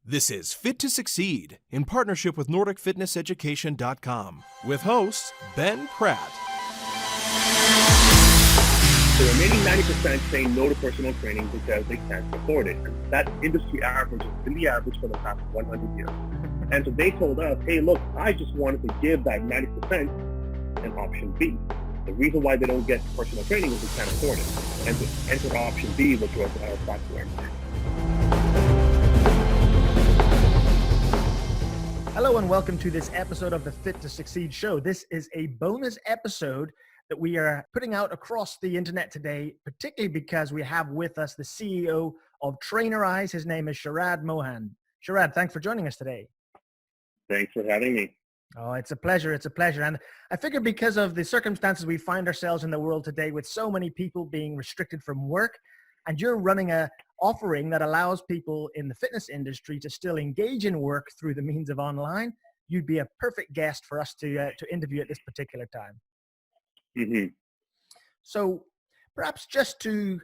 This is Fit to Succeed in partnership with NordicFitnessEducation.com with host Ben Pratt. The remaining 90% say no to personal training because they can't afford it. And that industry average has been the average for the past 100 years. And so they told us, hey, look, I just wanted to give that 90% an option B. The reason why they don't get personal training is they can't afford it. And to enter option B, which was our platform. Hello and welcome to this episode of the Fit to Succeed show. This is a bonus episode that we are putting out across the internet today, particularly because we have with us the CEO of Trainerize. His name is Sharad Mohan. Sharad, thanks for joining us today. Thanks for having me. Oh, it's a pleasure. It's a pleasure. And I figure because of the circumstances we find ourselves in the world today with so many people being restricted from work, and you're running a offering that allows people in the fitness industry to still engage in work through the means of online, you'd be a perfect guest for us to interview at this particular time. Mm-hmm. So perhaps just to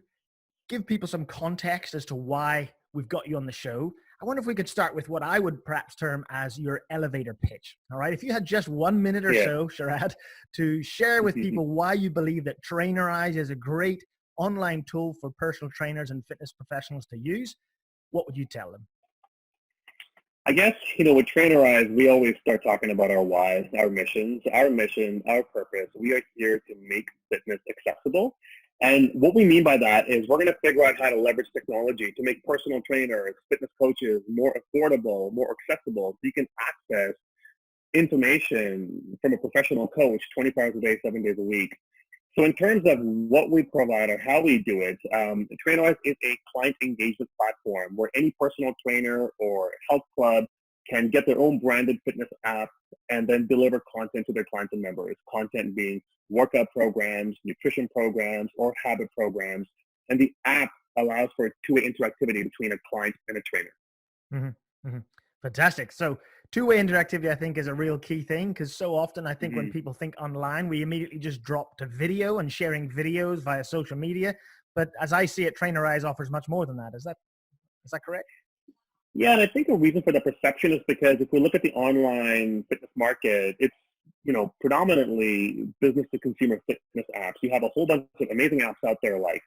give people some context as to why we've got you on the show, I wonder if we could start with what I would perhaps term as your elevator pitch. All right. If you had just 1 minute or so, Sharad, to share with people why you believe that Trainerize is a great online tool for personal trainers and fitness professionals to use, what would you tell them? I guess, with Trainerize, we always start talking about our whys, our missions, our purpose. We are here to make fitness accessible. And what we mean by that is we're going to figure out how to leverage technology to make personal trainers, fitness coaches more affordable, more accessible, so you can access information from a professional coach 24 hours a day, 7 days a week. So in terms of what we provide or how we do it, Trainerize is a client engagement platform where any personal trainer or health club can get their own branded fitness app and then deliver content to their clients and members, content being workout programs, nutrition programs, or habit programs. And the app allows for two-way interactivity between a client and a trainer. Mm-hmm. Mm-hmm. Fantastic. So two-way interactivity, I think, is a real key thing because so often I think when people think online, we immediately just drop to video and sharing videos via social media. But as I see it, Trainerize offers much more than that. Is that correct? Yeah, and I think the reason for the perception is because if we look at the online fitness market, it's predominantly business-to-consumer fitness apps. You have a whole bunch of amazing apps out there like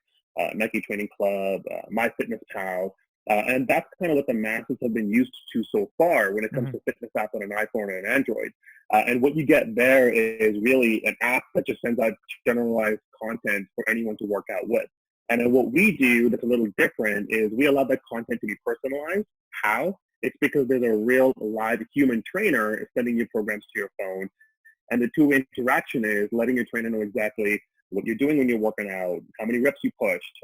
Nike Training Club, MyFitnessPal, and that's kind of what the masses have been used to so far when it comes to fitness apps on an iPhone or an Android. And what you get there is really an app that just sends out generalized content for anyone to work out with. And then what we do that's a little different is we allow that content to be personalized. How? It's because there's a real live human trainer sending you programs to your phone. And the two-way interaction is letting your trainer know exactly what you're doing when you're working out, how many reps you pushed,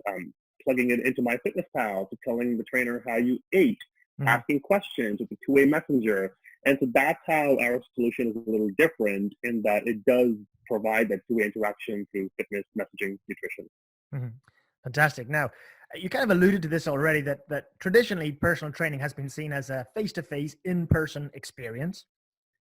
plugging it into MyFitnessPal to telling the trainer how you ate, asking questions with a two-way messenger. And so that's how our solution is a little different in that it does provide that two-way interaction through fitness, messaging, nutrition. Mm-hmm. Fantastic. Now, you kind of alluded to this already that traditionally personal training has been seen as a face-to-face, in-person experience.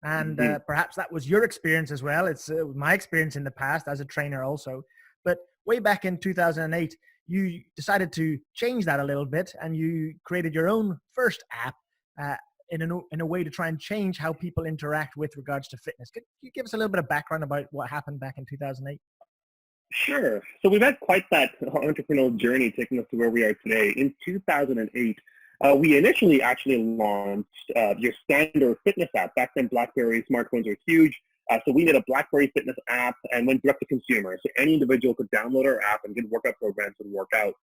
And perhaps that was your experience as well. It's my experience in the past as a trainer also. But way back in 2008, you decided to change that a little bit and you created your own first app in a way to try and change how people interact with regards to fitness. Could you give us a little bit of background about what happened back in 2008? Sure. So we've had quite that entrepreneurial journey taking us to where we are today. In 2008, we initially actually launched your standard fitness app. Back then, BlackBerry smartphones were huge. So we did a BlackBerry fitness app and went direct to consumer. So any individual could download our app and get workout programs and work out.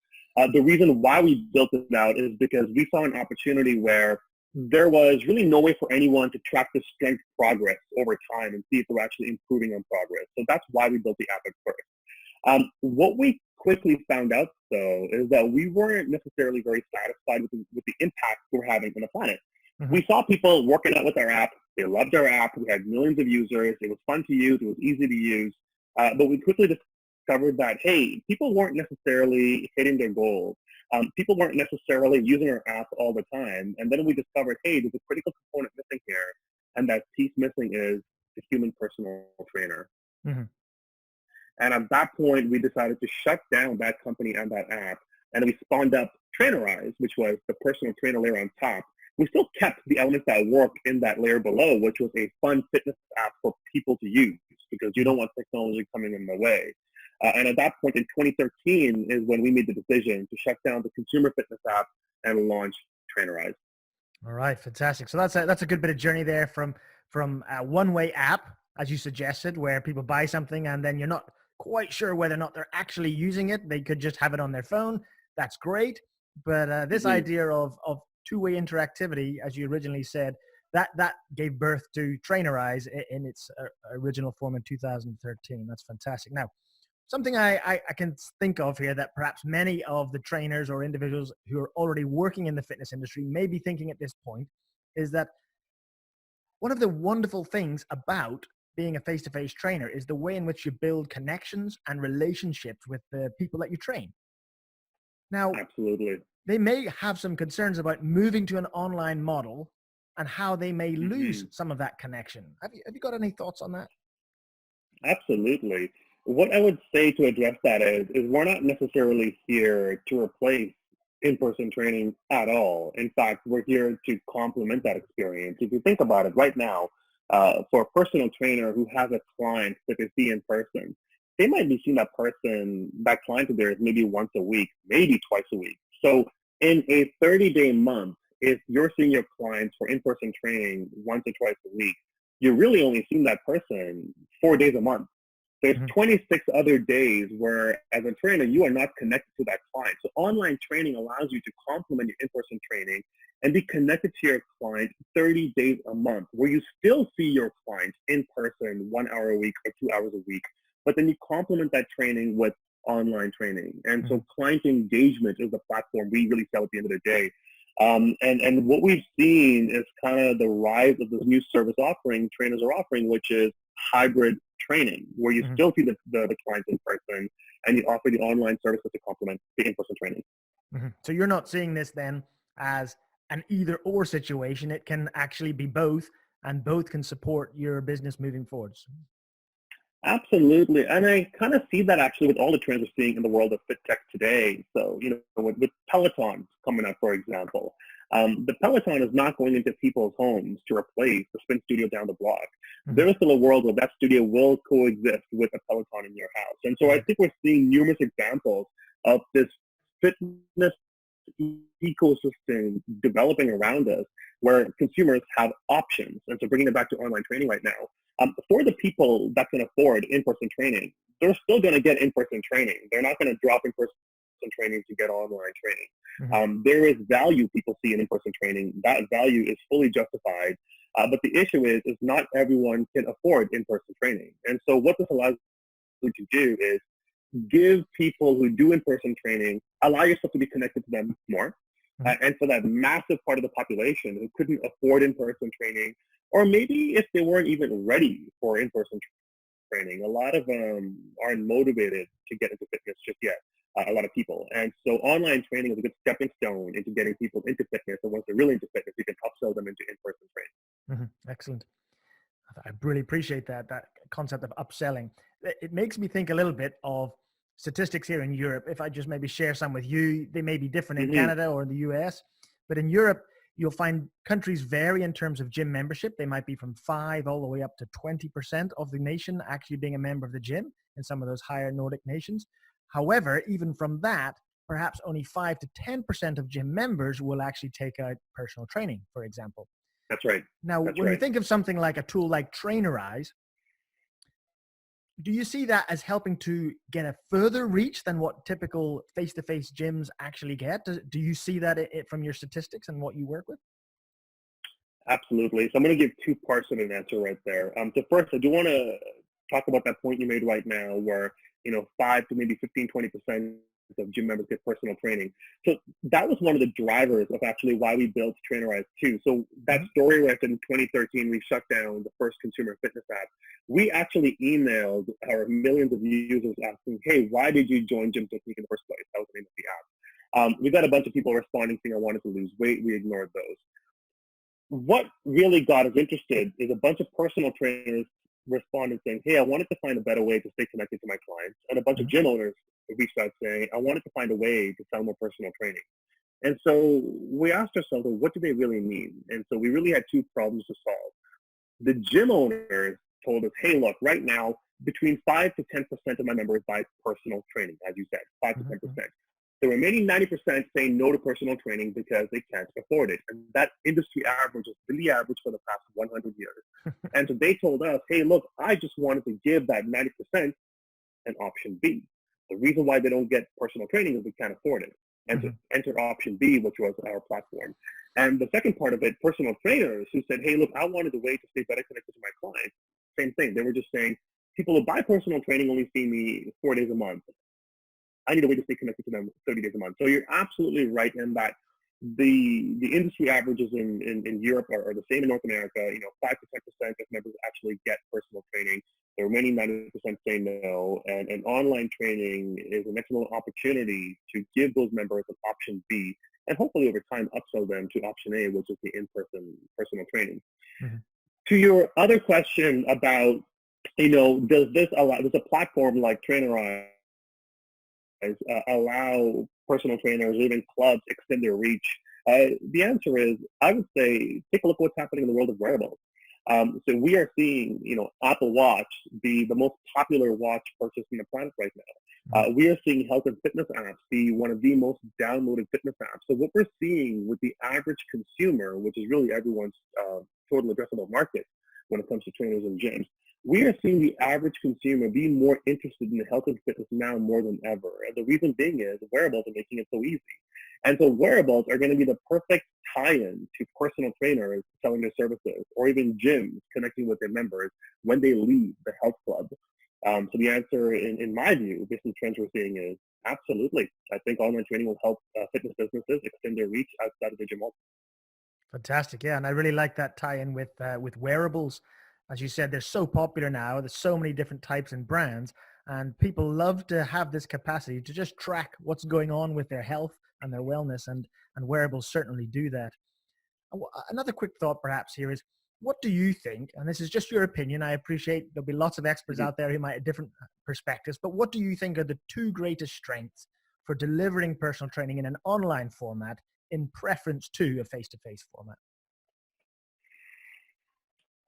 The reason why we built it out is because we saw an opportunity where there was really no way for anyone to track the strength progress over time and see if they're actually improving on progress. So that's why we built the app at first. What we quickly found out, though, is that we weren't necessarily very satisfied with the impact we're having on the planet. We saw people working out with our app. They loved our app. We had millions of users. It was fun to use. It was easy to use. But we quickly discovered that, hey, people weren't necessarily hitting their goals. People weren't necessarily using our app all the time. And then we discovered, hey, there's a critical component missing here. And that piece missing is the human personal trainer. And at that point, we decided to shut down that company and that app. And we spawned up Trainerize, which was the personal trainer layer on top. we still kept the elements that work in that layer below, which was a fun fitness app for people to use because you don't want technology coming in the way. And at that point in 2013 is when we made the decision to shut down the consumer fitness app and launch Trainerize. All right, fantastic. So that's a good bit of journey there from a one-way app, as you suggested, where people buy something and then you're not quite sure whether or not they're actually using it. They could just have it on their phone. That's great. But this idea of two-way interactivity, as you originally said, that gave birth to Trainerize in its original form in 2013. That's fantastic. Now, something I can think of here that perhaps many of the trainers or individuals who are already working in the fitness industry may be thinking at this point is that one of the wonderful things about being a face-to-face trainer is the way in which you build connections and relationships with the people that you train. Now, Absolutely. they may have some concerns about moving to an online model and how they may lose some of that connection. Have you got any thoughts on that? Absolutely. What I would say to address that is we're not necessarily here to replace in-person training at all. In fact, we're here to complement that experience. If you think about it right now, for a personal trainer who has a client that they see in person, they might be seeing that client of theirs maybe once a week, maybe twice a week. So in a 30-day month, if you're seeing your clients for in-person training once or twice a week, you're really only seeing that person 4 days a month. There's 26 other days where, as a trainer, you are not connected to that client. So online training allows you to complement your in-person training and be connected to your client 30 days a month, where you still see your clients in person 1 hour a week or 2 hours a week, but then you complement that training with online training. And so client engagement is the platform we really sell at the end of the day. And what we've seen is kind of the rise of this new service offering trainers are offering, which is hybrid training, where you still see the clients in person and you offer the online services to complement the in-person training. So you're not seeing this then as an either or situation. It can actually be both, and both can support your business moving forwards. Absolutely. And I kind of see that actually with all the trends we're seeing in the world of fit tech today. So, with Peloton coming up, for example, the Peloton is not going into people's homes to replace the spin studio down the block. There is still a world where that studio will coexist with a Peloton in your house. And so I think we're seeing numerous examples of this fitness ecosystem developing around us where consumers have options. And so bringing it back to online training right now, for the people that can afford in-person training, they're still going to get in-person training. They're not going to drop in-person training to get online training. There is value people see in in-person training. That value is fully justified. But the issue is not everyone can afford in-person training. And so what this allows you to do is give people who do in-person training, allow yourself to be connected to them more. And for that massive part of the population who couldn't afford in-person training, or maybe if they weren't even ready for in-person training, a lot of them aren't motivated to get into fitness just yet, a lot of people. And so online training is a good stepping stone into getting people into fitness. And once they're really into fitness, you can upsell them into in-person training. Excellent. I really appreciate that concept of upselling. It makes me think a little bit of statistics here in Europe. If I just maybe share some with you, they may be different in Canada or in the US, but in Europe, you'll find countries vary in terms of gym membership. They might be from 5 all the way up to 20% of the nation actually being a member of the gym in some of those higher Nordic nations. However, even from that, perhaps only 5 to 10% of gym members will actually take out personal training, for example. That's right. Now, when you think of something like a tool like Trainerize, do you see that as helping to get a further reach than what typical face-to-face gyms actually get? Do you see that from your statistics and what you work with? Absolutely. So I'm going to give two parts of an answer right there. So first, I do want to talk about that point you made right now where, 5 to maybe 15, 20% of gym members get personal training. So that was one of the drivers of actually why we built Trainerize too. So that story where in 2013 we shut down the first consumer fitness app, we actually emailed our millions of users asking, hey, why did you join Gym Technique in the first place? That was the name of the app. We got a bunch of people responding saying I wanted to lose weight. We ignored those. What really got us interested is a bunch of personal trainers responded saying, hey, I wanted to find a better way to stay connected to my clients. And a bunch of gym owners reached out saying, I wanted to find a way to sell more personal training. And so we asked ourselves, well, what do they really mean? And so we really had two problems to solve. The gym owners told us, hey, look, right now, between 5 to 10% of my members buy personal training, as you said, 5 to 10%. The remaining 90% say no to personal training because they can't afford it. And that industry average has been the average for the past 100 years. And so they told us, hey, look, I just wanted to give that 90% an option B. The reason why they don't get personal training is they can't afford it. And to enter option B, which was our platform. And the second part of it, personal trainers who said, hey, look, I wanted a way to stay better connected to my clients. Same thing. They were just saying, people who buy personal training only see me 4 days a month. I need a way to stay connected to them 30 days a month. So you're absolutely right in that the industry averages in Europe are the same in North America. 5 to 10% of members actually get personal training. The remaining 90% say no. And online training is an excellent opportunity to give those members an option B, and hopefully over time upsell them to option A, which is the in-person personal training. To your other question about, does a platform like Trainerize allow personal trainers, even clubs, extend their reach? The answer is, I would say, take a look at what's happening in the world of wearables. So we are seeing, Apple Watch be the most popular watch purchased on the planet right now. We are seeing health and fitness apps be one of the most downloaded fitness apps. So what we're seeing with the average consumer, which is really everyone's total addressable market when it comes to trainers and gyms, we are seeing the average consumer be more interested in health and fitness now more than ever. And the reason being is wearables are making it so easy. And so wearables are going to be the perfect tie-in to personal trainers selling their services, or even gyms connecting with their members when they leave the health club. So the answer, in my view, based on the trends we're seeing, is absolutely. I think online training will help fitness businesses extend their reach outside of the gym. Fantastic. Yeah. And I really like that tie-in with wearables. As you said, they're so popular now. There's so many different types and brands, and people love to have this capacity to just track what's going on with their health and their wellness, and wearables certainly do that. Another quick thought perhaps here is, what do you think, and this is just your opinion, I appreciate there'll be lots of experts out there who might have different perspectives, but what do you think are the two greatest strengths for delivering personal training in an online format in preference to a face-to-face format?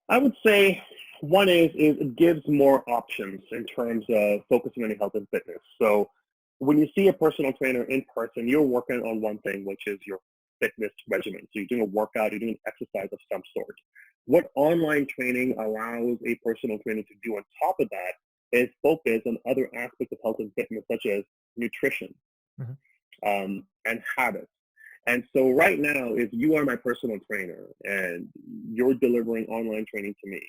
I would say one is it gives more options in terms of focusing on your health and fitness. So when you see a personal trainer in person, you're working on one thing, which is your fitness regimen. So you're doing a workout, you're doing an exercise of some sort. What online training allows a personal trainer to do on top of that is focus on other aspects of health and fitness, such as nutrition and habits. And so right now, if you are my personal trainer and you're delivering online training to me,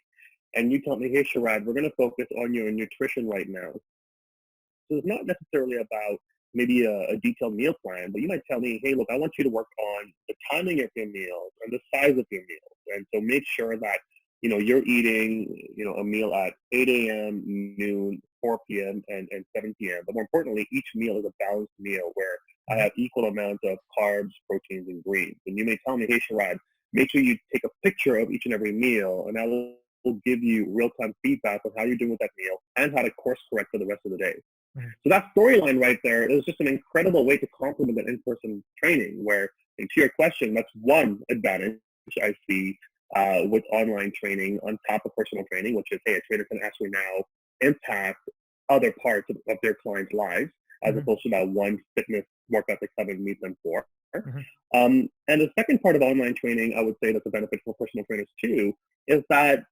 and you tell me, hey, Sharad, we're going to focus on your nutrition right now. So it's not necessarily about maybe a detailed meal plan, but you might tell me, hey, look, I want you to work on the timing of your meals and the size of your meals. And so make sure that, you're eating, a meal at 8 a.m., noon, 4 p.m., and 7 p.m. But more importantly, each meal is a balanced meal where I have equal amounts of carbs, proteins, and greens. And you may tell me, hey, Sharad, make sure you take a picture of each and every meal, and that will give you real-time feedback on how you're doing with that meal and how to course correct for the rest of the day. So that storyline right there is just an incredible way to complement that in-person training, where, and to your question, that's one advantage I see with online training on top of personal training, which is, hey, a trainer can actually now impact other parts of their clients' lives, as opposed to that one fitness workout they come and meet them for. And the second part of online training, I would say that's a benefit for personal trainers too, is that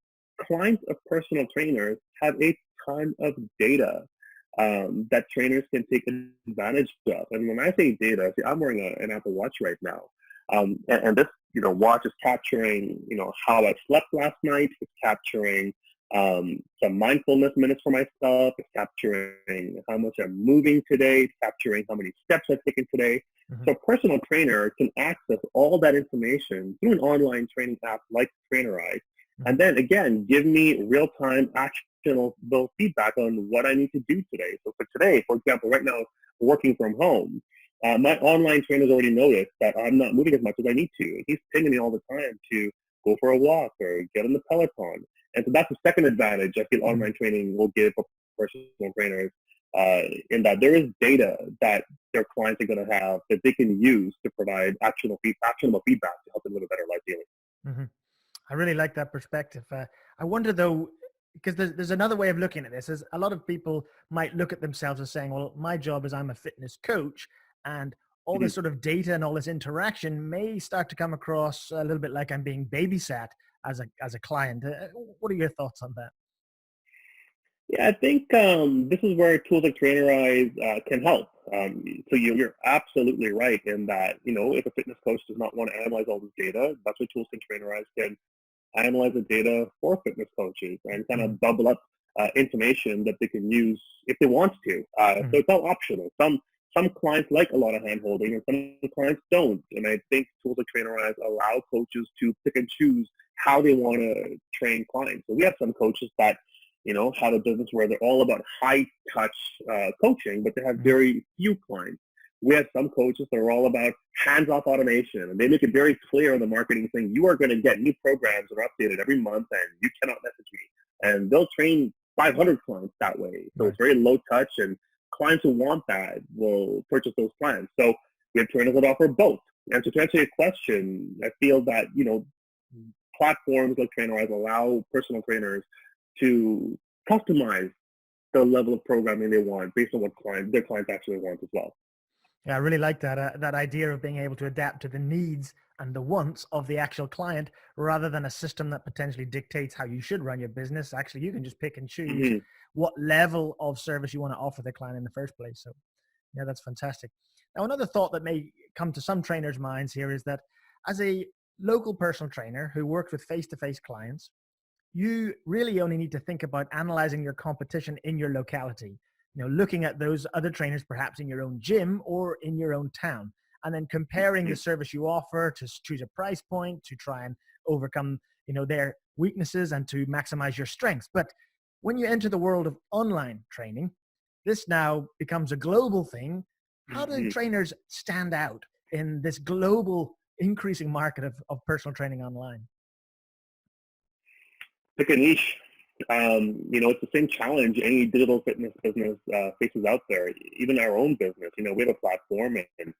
clients of personal trainers have a ton of data that trainers can take advantage of. And when I say data, see, I'm wearing an Apple Watch right now. And this, watch is capturing, how I slept last night. It's capturing some mindfulness minutes for myself. It's capturing how much I'm moving today. It's capturing how many steps I've taken today. So a personal trainer can access all that information through an online training app like Trainerize. And then again, give me real-time actionable feedback on what I need to do today. So for today, for example, right now, working from home, my online trainer's already noticed that I'm not moving as much as I need to. He's pinging me all the time to go for a walk or get on the Peloton. And so that's the second advantage I feel online training will give for personal trainers. in that there is data that their clients are going to have that they can use to provide actionable feedback to help them live a better life daily. Hmm. I really like that perspective. I wonder though, because there's another way of looking at this. Is a lot of people might look at themselves as saying, "Well, my job is I'm a fitness coach," and all Mhm. this sort of data and all this interaction may start to come across a little bit like I'm being babysat as a client. What are your thoughts on that? Yeah, I think this is where tools like Trainerize can help. So you're absolutely right in that, if a fitness coach does not want to analyze all this data, that's what tools like Trainerize can analyze the data for fitness coaches and kind Hmm. of bubble up information that they can use if they want to. So Hmm. it's all optional. Some clients like a lot of handholding and some clients don't. And I think tools like Trainerize allow coaches to pick and choose how they want to train clients. So we have some coaches that, have a business where they're all about high touch coaching, but they have Hmm. very few clients. We have some coaches that are all about hands-off automation, and they make it very clear in the marketing saying you are going to get new programs that are updated every month, and you cannot message me. And they'll train 500 clients that way. So Right. it's very low touch, and clients who want that will purchase those plans. So we have trainers that offer both. And so to answer your question, I feel that platforms like Trainerize allow personal trainers to customize the level of programming they want based on what their clients actually want as well. Yeah, I really like that idea of being able to adapt to the needs and the wants of the actual client rather than a system that potentially dictates how you should run your business. Actually, you can just pick and choose Mhm. what level of service you want to offer the client in the first place. So, yeah, that's fantastic. Now, another thought that may come to some trainers' minds here is that as a local personal trainer who works with face-to-face clients, you really only need to think about analyzing your competition in your locality, looking at those other trainers perhaps in your own gym or in your own town, and then comparing the service you offer to choose a price point to try and overcome their weaknesses and to maximize your strengths. But when you enter the world of online training, this now becomes a global thing. How do Mhm. trainers stand out in this global increasing market of personal training online? Pick a niche. It's the same challenge any digital fitness business faces out there. Even our own business, we have a platform, and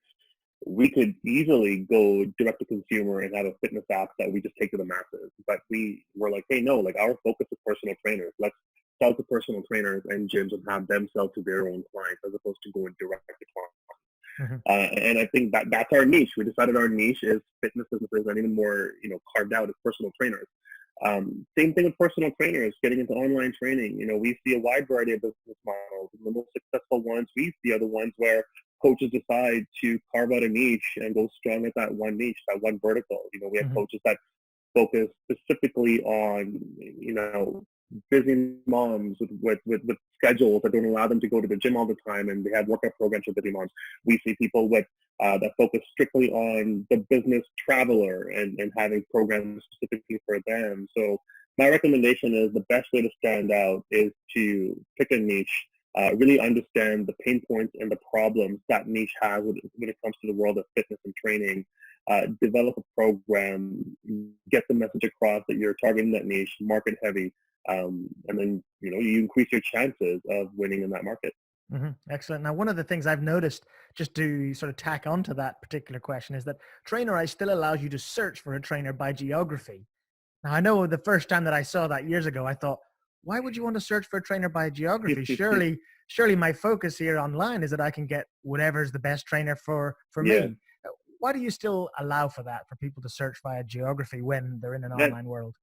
we could easily go direct to consumer and have a fitness app that we just take to the masses. But we were like, hey, no, like our focus is personal trainers. Let's sell to personal trainers and gyms and have them sell to their own clients as opposed to going direct to clients. Mhm. And I think that's our niche. We decided our niche is fitness businesses and even more, carved out as personal trainers. Same thing with personal trainers getting into online training. We see a wide variety of business models. The most successful ones we see are the ones where coaches decide to carve out a niche and go strong at that one niche, that one vertical. We have Mhm. coaches that focus specifically on, busy moms with schedules that don't allow them to go to the gym all the time, and they have workout programs for busy moms. We see people with that focus strictly on the business traveler and having programs specifically for them. So my recommendation is the best way to stand out is to pick a niche, really understand the pain points and the problems that niche has when it comes to the world of fitness and training, develop a program, get the message across that you're targeting that niche, market heavy, and then you increase your chances of winning in that market. Excellent. Now, one of the things I've noticed, just to sort of tack onto that particular question, is that Trainerize still allows you to search for a trainer by geography. Now, I know the first time that I saw that years ago, I thought, why would you want to search for a trainer by geography? Surely my focus here online is that I can get whatever's the best trainer for Yeah. me. Why do you still allow for that, for people to search via geography when they're in an That, online world?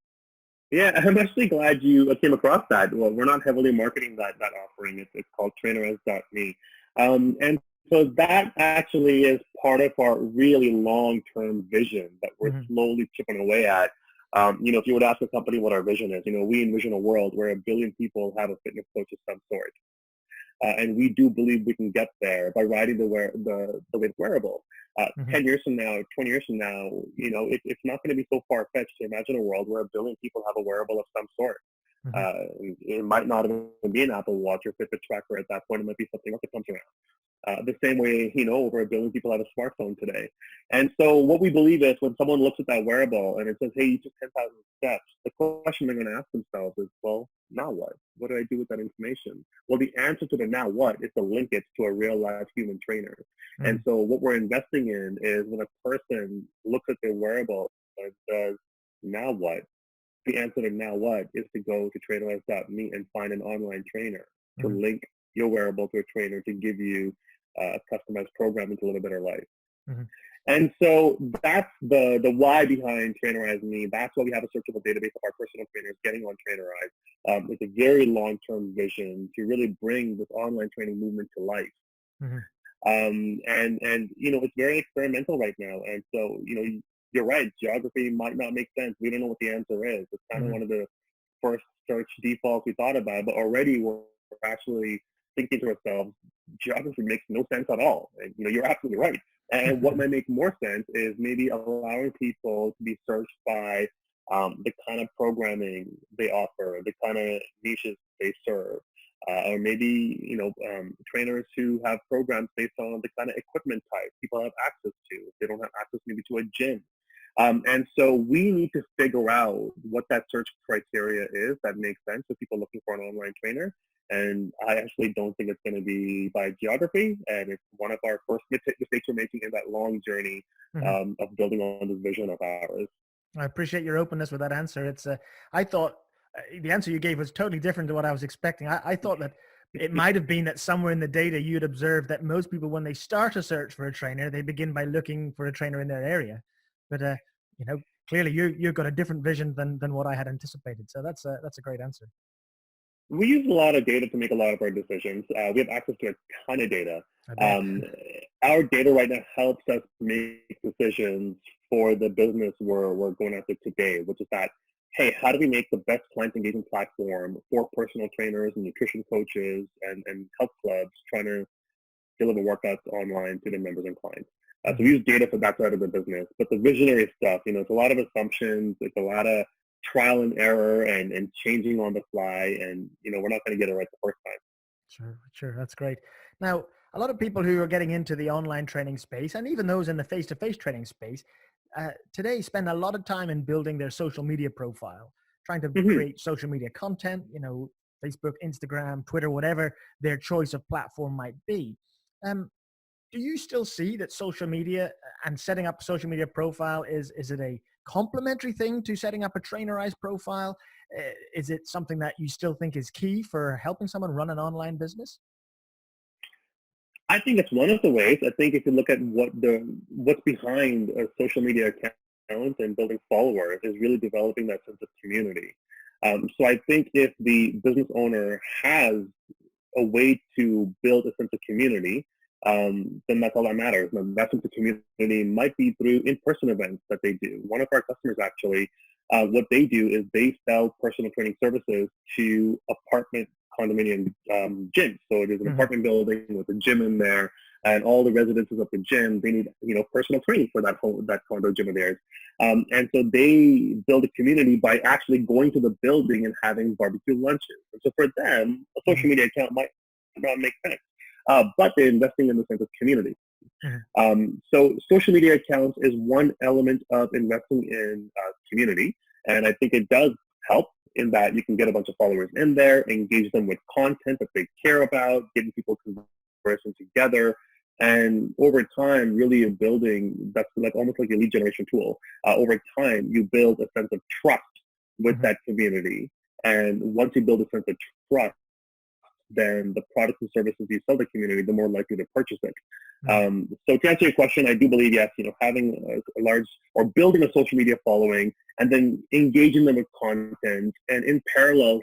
yeah, I'm actually glad you came across that. Well, we're not heavily marketing that offering. It's called Trainerize.me. And so that actually is part of our really long-term vision that we're Hmm. slowly chipping away at. If you would ask a company what our vision is, we envision a world where 1 billion people have a fitness coach of some sort. And we do believe we can get there by riding the wave wearable. Hmm. 10 years from now, 20 years from now, it's not going to be so far-fetched to imagine a world where 1 billion people have a wearable of some sort. Hmm. It might not even be an Apple Watch or Fitbit tracker at that point. It might be something else that comes around. The same way, over 1 billion people have a smartphone today. And so what we believe is when someone looks at that wearable and it says, hey, you took 10,000 steps, the question they're going to ask themselves is, well, now what? What do I do with that information? Well, the answer to the now what is to link it to a real life human trainer. And so what we're investing in is when a person looks at their wearable and says, now what? The answer to now what is to go to Trainerize.me and find an online trainer to Hmm. link your wearable to a trainer to give you a customized program into a little better life. Hmm. And so that's the why behind Trainerize Me. That's why we have a searchable database of our personal trainers getting on Trainerize. It's a very long-term vision to really bring this online training movement to life. Hmm. And it's very experimental right now. And so, you're right, geography might not make sense. We don't know what the answer is. It's kind of Hmm. one of the first search defaults we thought about, but already we're actually thinking to ourselves, geography makes no sense at all. And, you're absolutely right. And what might make more sense is maybe allowing people to be searched by the kind of programming they offer, the kind of niches they serve, or maybe trainers who have programs based on the kind of equipment type people have access to. If they don't have access maybe to a gym. And so we need to figure out what that search criteria is that makes sense for people looking for an online trainer. And I actually don't think it's going to be by geography. And it's one of our first mistakes we're making in that long journey Hmm. of building on this vision of ours. I appreciate your openness with that answer. I thought the answer you gave was totally different to what I was expecting. I thought that it might have been that somewhere in the data you'd observed that most people, when they start a search for a trainer, they begin by looking for a trainer in their area. But you know, clearly you've got a different vision than what I had anticipated. So that's a great answer. We use a lot of data to make a lot of our decisions. We have access to a ton of data. I bet. Um, our data right now helps us make decisions for the business we're going after today, which is that, hey, how do we make the best client engagement platform for personal trainers and nutrition coaches and health clubs trying to deliver workouts online to their members and clients? So we Hmm. use data for that side of the business. But the visionary stuff, it's a lot of assumptions. It's a lot of trial and error and changing on the fly. And, we're not going to get it right the first time. Sure, sure. That's great. Now, a lot of people who are getting into the online training space, and even those in the face-to-face training space, today spend a lot of time in building their social media profile, trying to Mm-hmm. create social media content, Facebook, Instagram, Twitter, whatever their choice of platform might be. Um, do you still see that social media and setting up a social media profile is it a complementary thing to setting up a trainerized profile? Is it something that you still think is key for helping someone run an online I think it's one of the ways. I think if you look at what's behind a social media account and building followers is really developing that sense of community. So I think if the business owner has a way to build a sense of community, then that's all that matters. And that sense of community might be through in-person events that they do. One of our customers actually, what they do is they sell personal training services to apartment condominium gyms. So there's an business? apartment building with a gym in there, and all the residences of the gym, they need personal training for that condo gym of theirs. And so they build a community by actually going to the building and having barbecue lunches. And so for them, a social media account might not make sense, but they're investing in the sense of community. Mhm. So social media accounts is one element of investing in community, and I think it does help in that you can get a bunch of followers in there, engage them with content that they care about, getting people conversing together, and over time, really building that's like almost like a lead generation tool. Over time, you build a sense of trust with Mhm. that community, and once you build a sense of trust, then the products and services you sell to the community, the more likely to purchase it. Mhm. So to answer your question, I do believe, yes, having a large or building a social media following and then engaging them with content and in parallel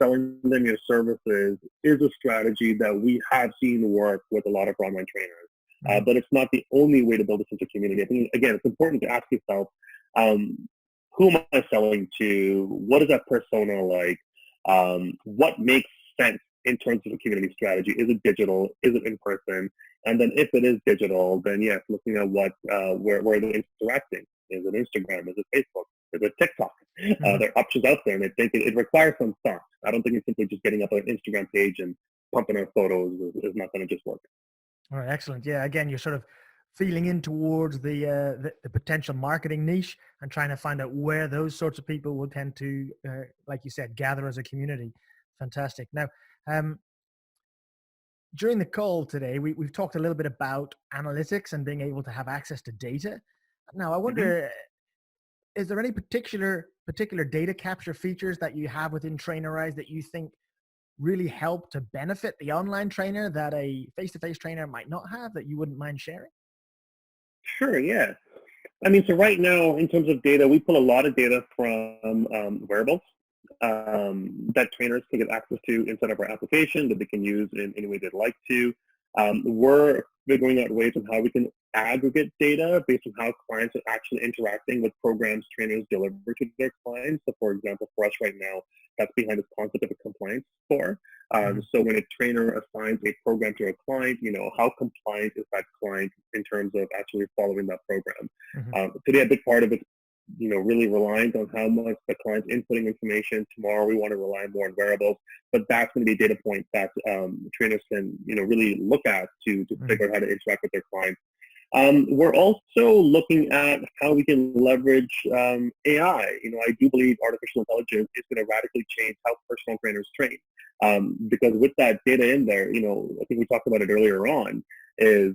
selling them your services is a strategy that we have seen work with a lot of online trainers. Mhm. But it's not the only way to build a sense of community. I think, again, it's important to ask yourself, um, who am I selling to? What is that persona like? What makes sense in terms of a community strategy? Is it digital? Is it in person? And then if it is digital, then yes, looking at where they're interacting. Is it Instagram? Is it Facebook? Is it TikTok? There are options out there, and I think it requires some thought. I don't think it's simply just getting up an Instagram page and pumping our photos is not going to just work. All right, excellent. Yeah, again, you're sort of feeling in towards the potential marketing niche and trying to find out where those sorts of people will tend to, like you said, gather as a community. Fantastic. Now, during the call today, we've talked a little bit about analytics and being able to have access to data. Now, I wonder, is there any particular data capture features that you have within Trainerize that you think really help to benefit the online trainer that a face-to-face trainer might not have, that you wouldn't mind sharing? Sure, yeah. I mean, so right now, in terms of data, we pull a lot of data from wearables that trainers can get access to inside of our application that they can use in any way they'd like to. We're figuring out ways on how we can aggregate data based on how clients are actually interacting with programs trainers deliver to their clients. So, for example, for us right now, that's behind this concept of a compliance score. So when a trainer assigns a program to a client, how compliant is that client in terms of actually following that program? Today, a big part of it, really reliant on how much the client's inputting information. Tomorrow, we want to rely more on wearables, but that's going to be a data point that trainers can, really look at to figure out how to interact with their clients. We're also looking at how we can leverage AI. I do believe artificial intelligence is going to radically change how personal trainers train. Because with that data in there, I think we talked about it earlier on, is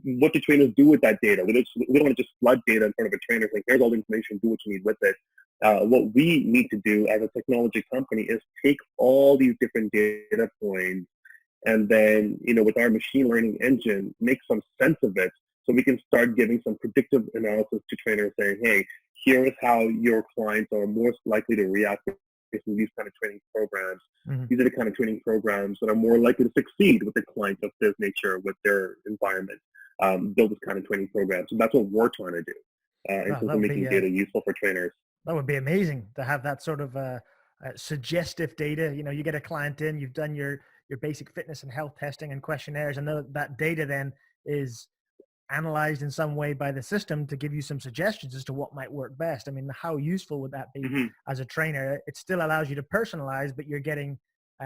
what do trainers do with that data? We don't want to just flood data in front of a trainer saying, here's all the information, do what you need with it. What we need to do as a technology company is take all these different data points and then, with our machine learning engine, make some sense of it so we can start giving some predictive analysis to trainers saying, hey, here is how your clients are most likely to react to these kind of training programs. These are the kind of training programs that are more likely to succeed with a client of this nature, with their environment. Build this kind of training program. So that's what we're trying to do in terms of making data useful for trainers. That would be amazing to have that sort of suggestive data. You get a client in, you've done your basic fitness and health testing and questionnaires, and that data then is analyzed in some way by the system to give you some suggestions as to what might work best. I mean, how useful would that be as a trainer? It still allows you to personalize, but you're getting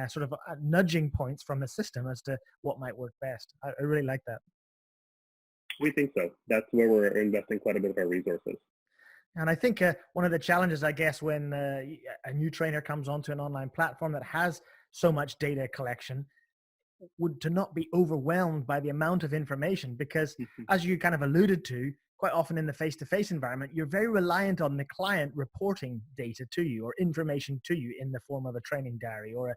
sort of nudging points from the system as to what might work best. I really like that. We think so. That's where we're investing quite a bit of our resources. And I think one of the challenges, I guess, when a new trainer comes onto an online platform that has so much data collection, would to not be overwhelmed by the amount of information, because as you kind of alluded to, quite often in the face-to-face environment, you're very reliant on the client reporting data to you or information to you in the form of a training diary or a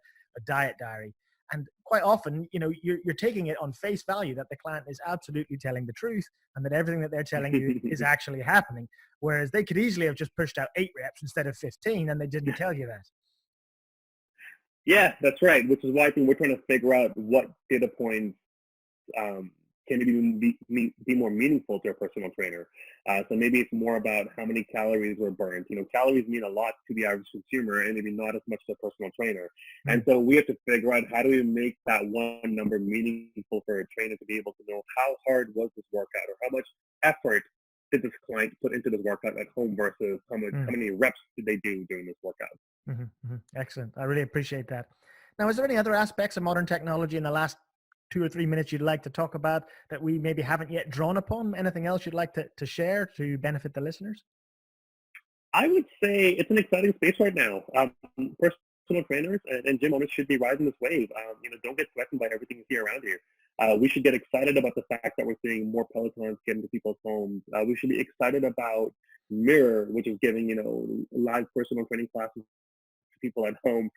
diet diary. And quite often, you're taking it on face value that the client is absolutely telling the truth and that everything that they're telling you is actually happening. Whereas they could easily have just pushed out 8 reps instead of 15, and they didn't tell you that. Yeah, that's right, which is why I think we're trying to figure out what data points can be more meaningful to a personal trainer. So maybe it's more about how many calories were burned. Calories mean a lot to the average consumer and maybe not as much to a personal trainer. And so we have to figure out, how do we make that one number meaningful for a trainer to be able to know how hard was this workout, or how much effort did this client put into this workout at home versus how many reps did they do during this workout. Excellent. I really appreciate that. Now, is there any other aspects of modern technology in the last 2 or 3 minutes you'd like to talk about that we maybe haven't yet drawn upon? Anything else you'd like to share to benefit the listeners? I would say it's an exciting space right now. Personal trainers and gym owners should be riding this wave. Don't get threatened by everything you see around here. We should get excited about the fact that we're seeing more Pelotons get into people's homes. We should be excited about Mirror, which is giving, live personal training classes to people at home.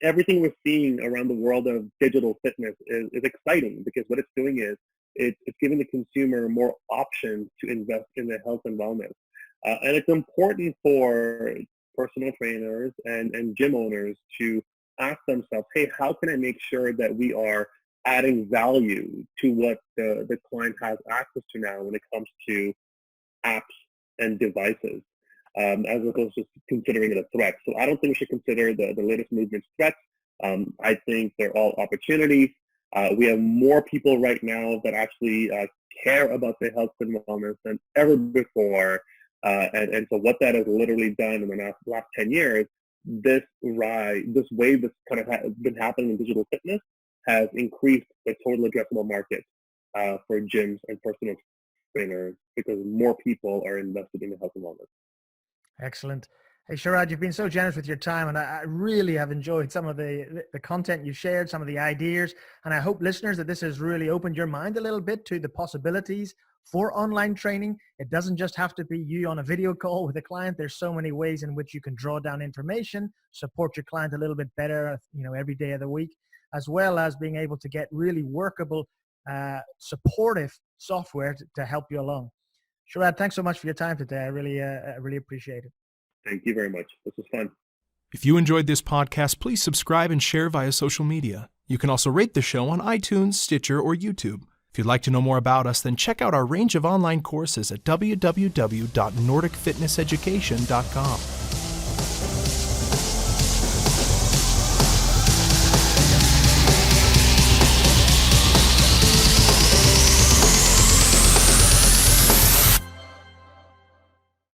Everything we're seeing around the world of digital fitness is exciting, because what it's doing is it's giving the consumer more options to invest in their health and wellness. And it's important for personal trainers and gym owners to ask themselves, hey, how can I make sure that we are adding value to what the client has access to now when it comes to apps and devices, as opposed to considering it a threat. So I don't think we should consider the latest movements threats. I think they're all opportunities. We have more people right now that actually care about their health and wellness than ever before. And so what that has literally done in the last 10 years, this wave that's kind of been happening in digital fitness has increased the total addressable market for gyms and personal trainers because more people are invested in health and wellness. Excellent. Hey, Sharad, you've been so generous with your time, and I really have enjoyed some of the content you shared, some of the ideas, and I hope, listeners, that this has really opened your mind a little bit to the possibilities for online training. It doesn't just have to be you on a video call with a client. There's so many ways in which you can draw down information, support your client a little bit better, every day of the week, as well as being able to get really workable, supportive software to help you along. Sharad, thanks so much for your time today. I really appreciate it. Thank you very much. This was fun. If you enjoyed this podcast, please subscribe and share via social media. You can also rate the show on iTunes, Stitcher, or YouTube. If you'd like to know more about us, then check out our range of online courses at www.nordicfitnesseducation.com.